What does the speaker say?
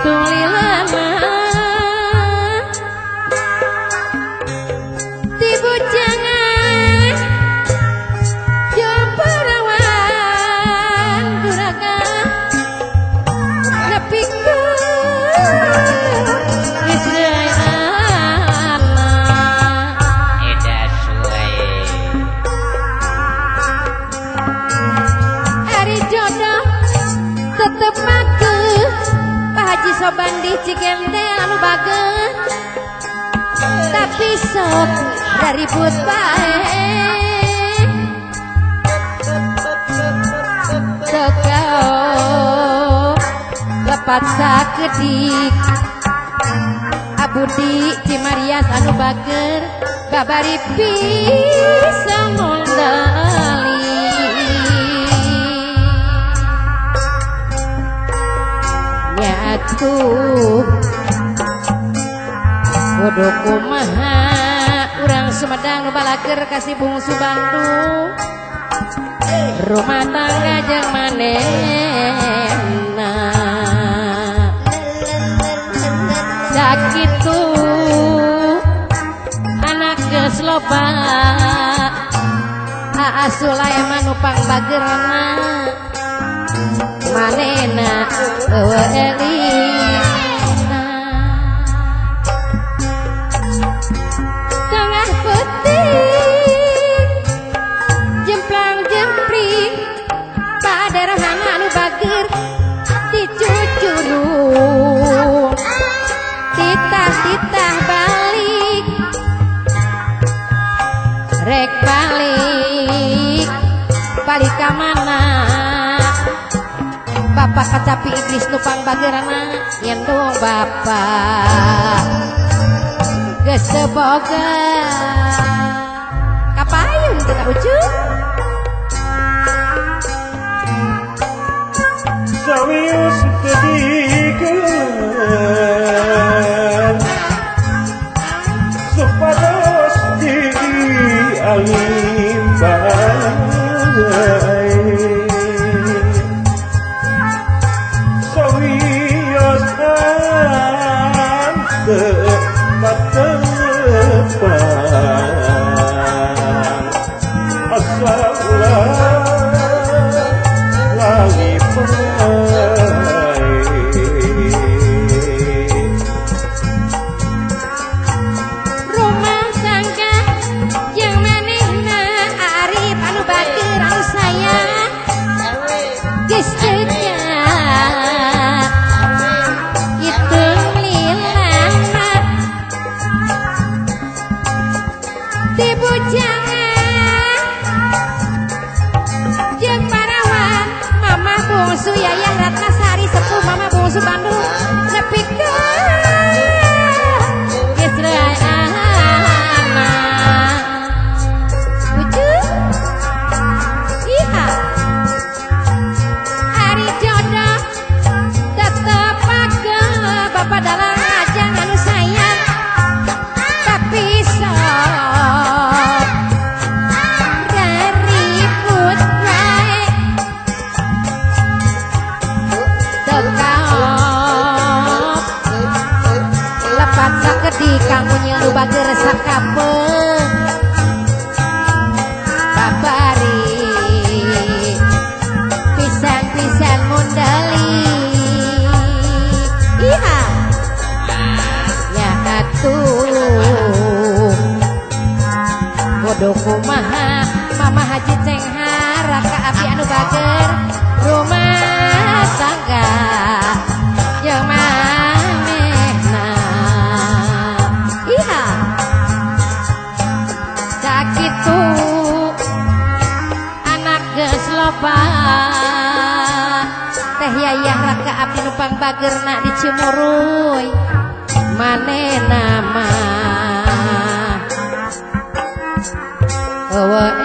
tulilana tibu jangan jomparawan duraga nepiku Israel tetep make Pak Haji Sobandi Cikende anu bageun tapi sok raribut bae tekao lepat sakedik Abudi Cimarias anu bageun babari pisang mondali atuh kudu kumaha urang Sumedang nu balager kasih bungsu Bandung rumah tangga jeung manehna sakitu anak geus loba Aa Sulaiman upang bageurna manena eueuh elina tengah peuting jemplang jempring padarahan anu bager dicucurung titah-titah balik rek balik ka mana Bapak kacapi Idris nupang bageurna yen dong bapak geus boga kapayun teu ka ujung sawius kedikeun supados dialimbay rumah tangga yang manehna arif anu bager anu sayang geus cedak itu lilana tibu jangan jeung parawan mama bungsu Yayang Ratnasari sepuh mama bungsu Bandung nepi ka dalam ajang anu sayang tapi sok raribut wae tekaop lepat sakedik kamu nyeru bager sakapeung babari pisan-pisan mondali iha kudu kumaha mama Haji Cenghara ka abi anu bager rumah tangga jeung manehna iha sakitu anak geus loba teh Yayah raka abdi nupang bagerna di Cimuruy manehna mah eueuh